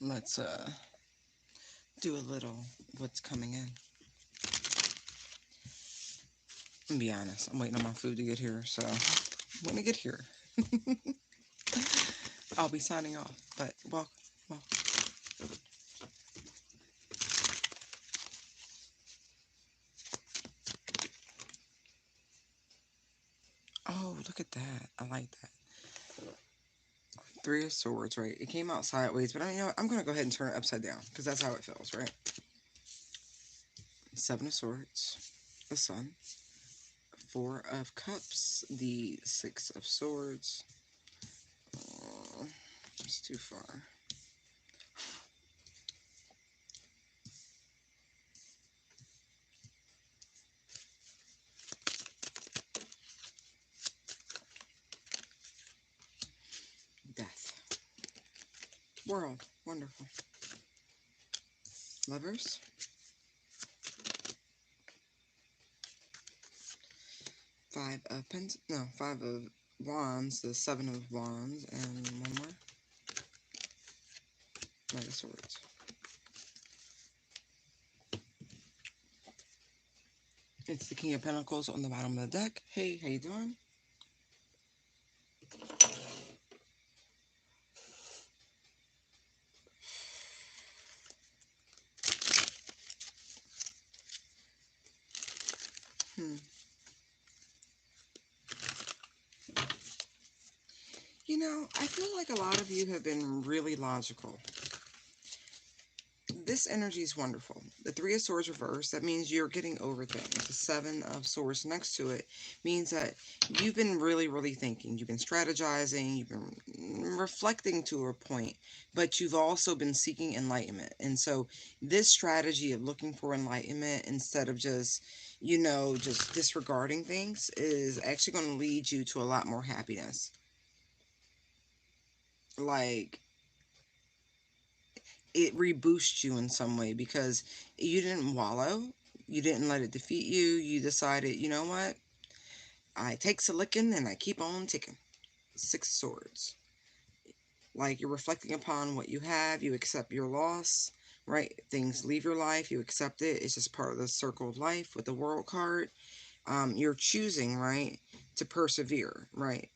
let's do a little what's coming in. I'm gonna be honest, I'm waiting on my food to get here, so when it get here, I'll be signing off. But well, oh, look at that. I like that. Three of Swords, right? It came out sideways, but you know what? I'm gonna go ahead and turn it upside down because that's how it feels, right? Seven of Swords, the Sun. Four of Cups, the Six of Swords. Oh, it's too far. Death. World. Wonderful. Lovers. Five of Pens. No, Five of Wands. The Seven of Wands, and one more. Knight of Swords. It's the King of Pentacles on the bottom of the deck. Hey, how you doing? Hmm. You know, I feel like a lot of you have been really logical. This energy is wonderful. The Three of Swords reversed, that means you're getting over things. The Seven of Swords next to it means that you've been really, really thinking. You've been strategizing, you've been reflecting to a point, but you've also been seeking enlightenment. And so this strategy of looking for enlightenment instead of just, you know, just disregarding things is actually going to lead you to a lot more happiness. Like, it reboosts you in some way because you didn't wallow, you didn't let it defeat you. You decided, you know what, I takes a licking and I keep on ticking. Six of Swords, like you're reflecting upon what you have, you accept your loss, right? Things leave your life, you accept it, it's just part of the circle of life. With the World card, you're choosing, right, to persevere, right?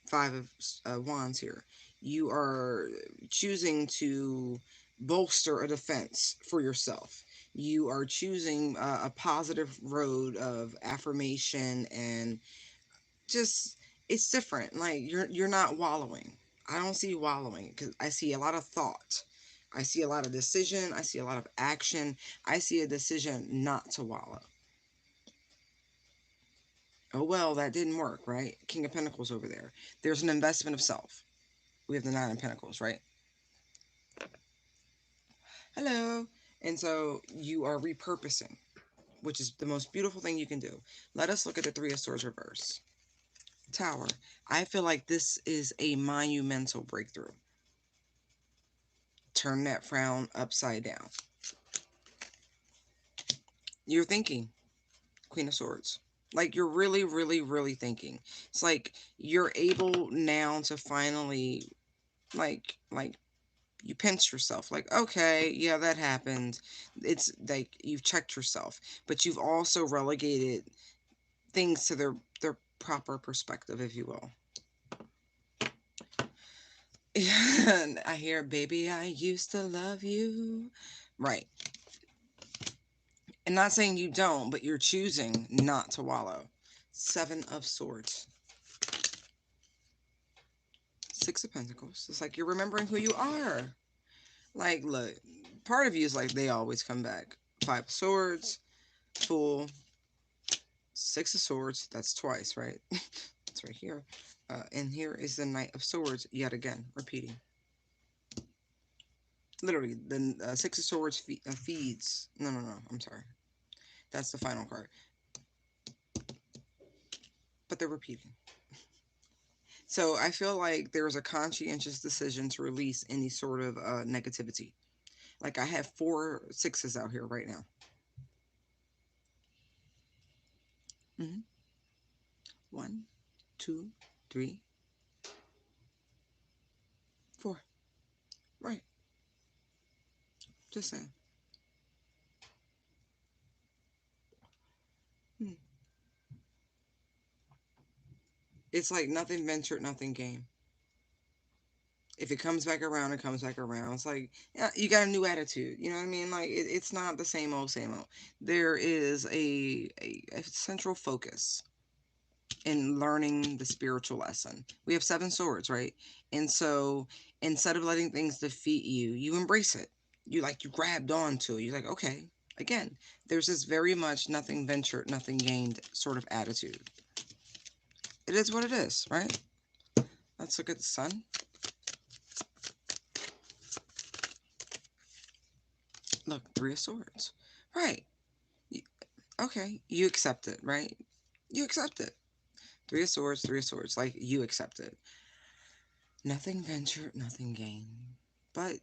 Five of Wands here. You are choosing to bolster a defense for yourself. You are choosing a positive road of affirmation and just it's different. Like you're not wallowing. I don't see wallowing because I see a lot of thought. I see a lot of decision. I see a lot of action. I see a decision not to wallow. Oh well, that didn't work, right? King of Pentacles over there. There's an investment of self. We have the Nine of Pentacles, right? Hello. And so you are repurposing, which is the most beautiful thing you can do. Let us look at the Three of Swords reverse. Tower. I feel like this is a monumental breakthrough. Turn that frown upside down. You're thinking, Queen of Swords. Like you're really, really, really thinking. It's like you're able now to finally like you pinch yourself like, okay, yeah, that happened. It's like you've checked yourself, but you've also relegated things to their proper perspective, if you will. I hear, baby, I used to love you, right? And not saying you don't, but you're choosing not to wallow. Seven of Swords. Six of Pentacles. It's like you're remembering who you are. Like, look, part of you is like, they always come back. Five of Swords, Fool, Six of Swords. That's twice, right? It's right here. And here is the Knight of Swords, yet again, repeating. Literally, the Six of Swords feeds. No, no, no. I'm sorry. That's the final card. But they're repeating. So I feel like there was a conscientious decision to release any sort of negativity. Like I have 4 6s out here right now. Mm-hmm. 1, 2, 3, 4. Right. Just saying. Hmm. It's like nothing ventured, nothing gained. If it comes back around, it comes back around. It's like, yeah, you got a new attitude. You know what I mean? Like it's not the same old, same old. There is a central focus in learning the spiritual lesson. We have seven swords, right? And so instead of letting things defeat you, you embrace it. You grabbed onto it. You're like, okay, again, there's this very much nothing ventured, nothing gained sort of attitude. It is what it is, right? Let's look at the sun. Look, three of swords. Right. Okay, you accept it, right? You accept it. Three of swords, three of swords. Like, you accept it. Nothing ventured, nothing gained. But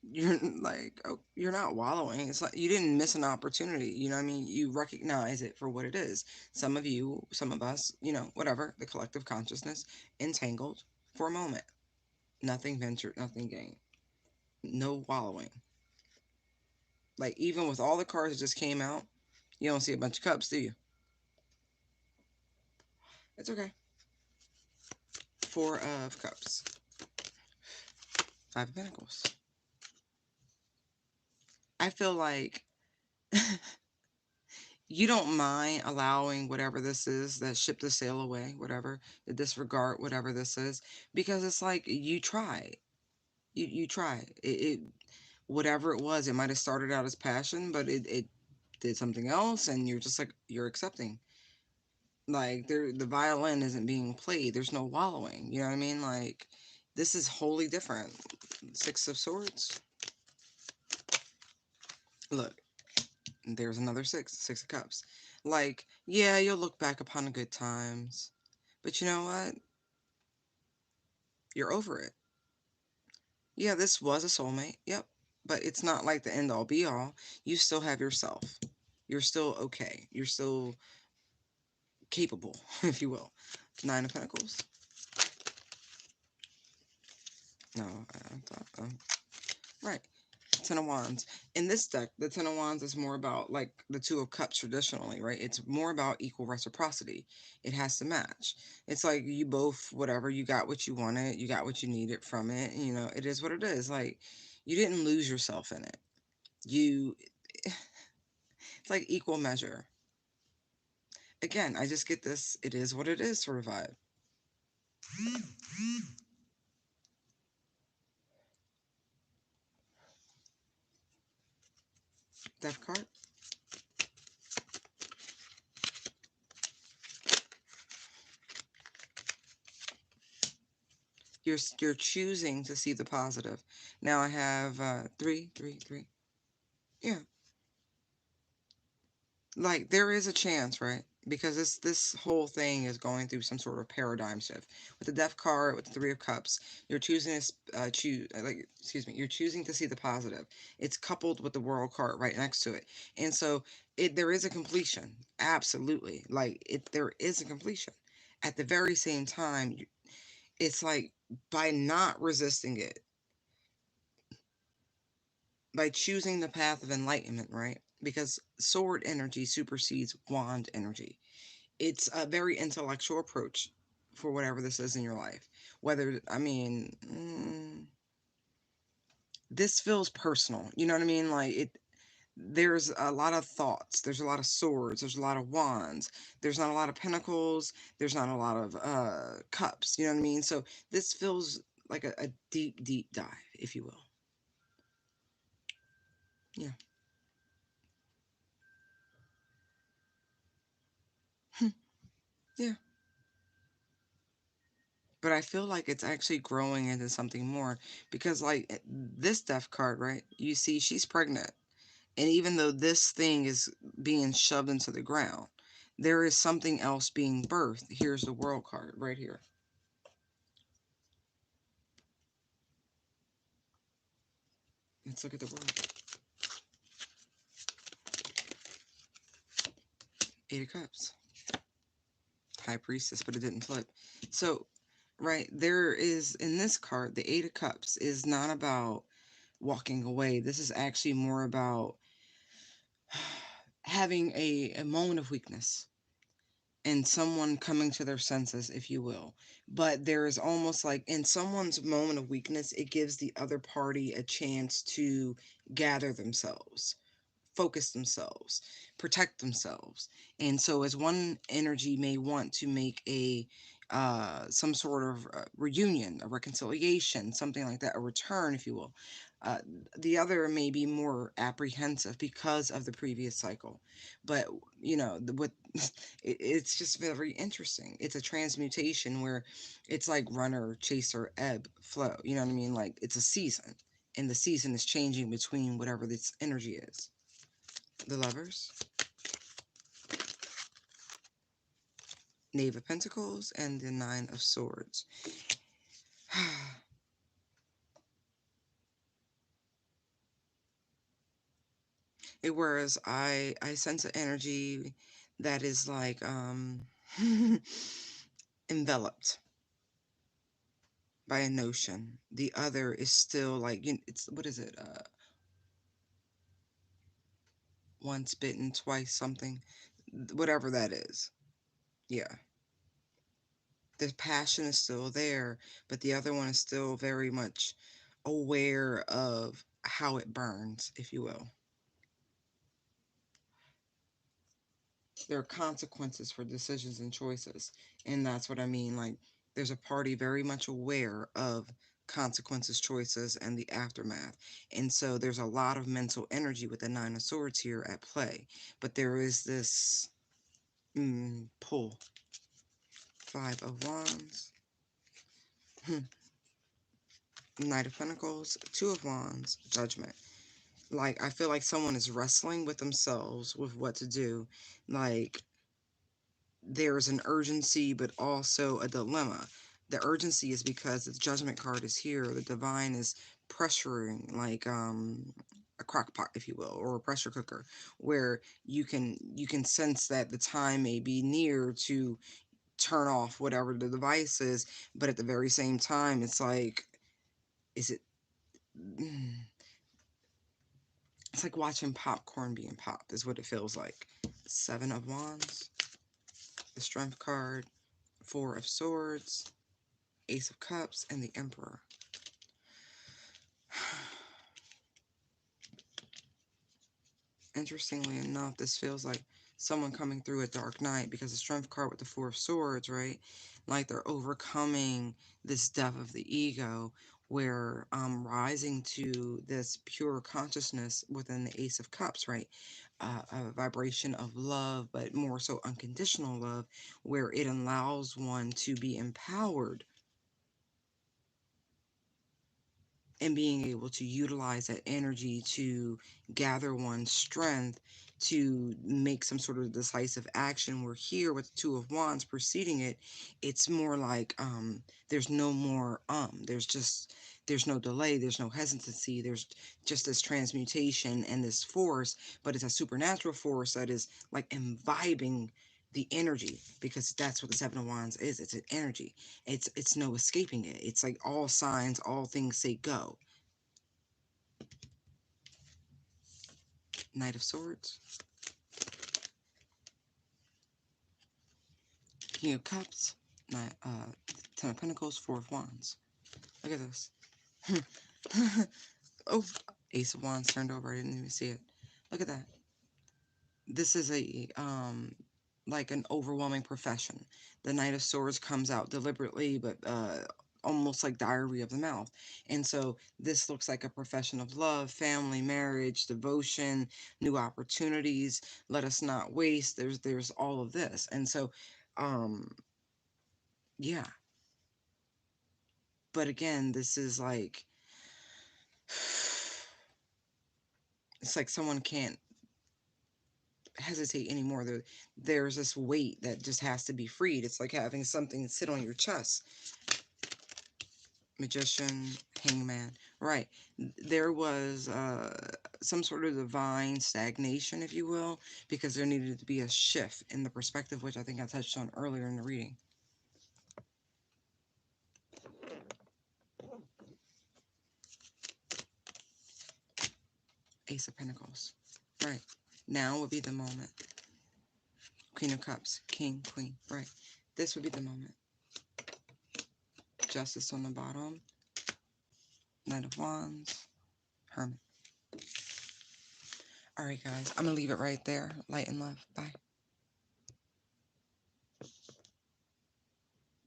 you're like, oh, you're not wallowing. It's like you didn't miss an opportunity. You know what I mean? You recognize it for what it is. Some of you, some of us, whatever, the collective consciousness, entangled for a moment. Nothing ventured, nothing gained. No wallowing. Like, even with all the cards that just came out, you don't see a bunch of cups, do you? It's okay. Four of cups. Five of pentacles. I feel like you don't mind allowing whatever this is, that ship to sail away, whatever, to disregard whatever this is, because it's like you tried. You tried. It whatever it was, it might have started out as passion, but it did something else, and you're just like you're accepting. Like the violin isn't being played. There's no wallowing. You know what I mean? Like this is wholly different. Six of Swords. Look, there's another six, Six of Cups. Like, yeah, you'll look back upon the good times, but you know what? You're over it. Yeah, this was a soulmate. Yep. But it's not like the end all be all. You still have yourself. You're still okay. You're still capable, if you will. Nine of Pentacles. No, I thought, right. Ten of Wands. In this deck, the Ten of Wands is more about like the Two of Cups traditionally, right? It's more about equal reciprocity. It has to match. It's like you both, whatever, you got what you wanted, you got what you needed from it. It is what it is. Like, you didn't lose yourself in it. You, it's like equal measure. Again, I just get this, it is what it is sort of vibe. Death card. You're choosing to see the positive. Now I have three, three, three. Yeah, like there is a chance, right? Because this whole thing is going through some sort of paradigm shift. With the Death card, with the Three of Cups, you're choosing to excuse me, you're choosing to see the positive. It's coupled with the World card right next to it, and so there is a completion. Absolutely, like there is a completion. At the very same time, it's like by not resisting it, by choosing the path of enlightenment, right? Because sword energy supersedes wand energy. It's a very intellectual approach for whatever this is in your life. Whether, I mean, this feels personal. You know what I mean? Like there's a lot of thoughts, there's a lot of swords, there's a lot of wands, there's not a lot of pentacles, there's not a lot of cups. You know what I mean? So this feels like a deep, deep dive, if you will. Yeah. Yeah. But I feel like it's actually growing into something more because, like, this death card, right? You see, she's pregnant. And even though this thing is being shoved into the ground, there is something else being birthed. Here's the World card right here. Let's look at the World. Eight of Cups. High Priestess, but it didn't flip. So, right, there is, in this card, the Eight of Cups is not about walking away. This is actually more about having a moment of weakness and someone coming to their senses, if you will. But there is almost like in someone's moment of weakness, it gives the other party a chance to gather themselves, focus themselves, protect themselves. And so, as one energy may want to make a some sort of reunion, a reconciliation, something like that, a return, if you will. Uh, the other may be more apprehensive because of the previous cycle, but what it's just very interesting. It's a transmutation where it's like runner, chaser, ebb, flow. You know what I mean? Like it's a season, and the season is changing between whatever this energy is. The Lovers, Knave of Pentacles, and the Nine of Swords. Whereas I sense an energy that is like enveloped by a notion. The other is still like it's what is it? Once bitten, twice something, whatever that is. Yeah, the passion is still there, but the other one is still very much aware of how it burns, if you will. There are consequences for decisions and choices. And that's what I mean. Like, there's a party very much aware of consequences, choices, and the aftermath. And so there's a lot of mental energy with the Nine of Swords here at play. But there is this pull. Five of Wands, Knight of Pentacles, Two of Wands, Judgment. Like, I feel like someone is wrestling with themselves with what to do. Like, there's an urgency, but also a dilemma. The urgency is because the Judgment card is here. The Divine is pressuring, like a crock pot, if you will, or a pressure cooker, where you can sense that the time may be near to turn off whatever the device is, but at the very same time, it's like, is it? mm, It's like watching popcorn being popped, is what it feels like. Seven of Wands, the Strength card, Four of Swords, Ace of Cups, and the Emperor. Interestingly enough, this feels like someone coming through a dark night because the Strength card with the Four of Swords, right? Like they're overcoming this death of the ego, where rising to this pure consciousness within the Ace of Cups, right? A vibration of love, but more so unconditional love, where it allows one to be empowered and being able to utilize that energy to gather one's strength to make some sort of decisive action. We're here with the Two of Wands preceding it. It's more like there's no more there's no delay, there's no hesitancy, there's just this transmutation and this force, but it's a supernatural force that is like imbibing the energy, because that's what the Seven of Wands is. It's an energy. It's no escaping it. It's like all signs, all things say go. Knight of Swords, King of Cups, Ten of Pentacles, Four of Wands. Look at this. Oh, Ace of Wands turned over. I didn't even see it. Look at that. This is a like an overwhelming profession. The Knight of Swords comes out deliberately, but almost like diary of the mouth. And so this looks like a profession of love, family, marriage, devotion, new opportunities. Let us not waste. There's all of this. And so um yeah, but again, this is like it's like someone can't hesitate anymore. There's this weight that just has to be freed. It's like having something sit on your chest. Magician, Hangman. Right. There was some sort of divine stagnation, if you will, because there needed to be a shift in the perspective, which I think I touched on earlier in the reading. Ace of Pentacles. Right. Now would be the moment. Queen of Cups. King, Queen. Right. This would be the moment. Justice on the bottom. Knight of Wands. Hermit. Alright, guys. I'm going to leave it right there. Light and love. Bye.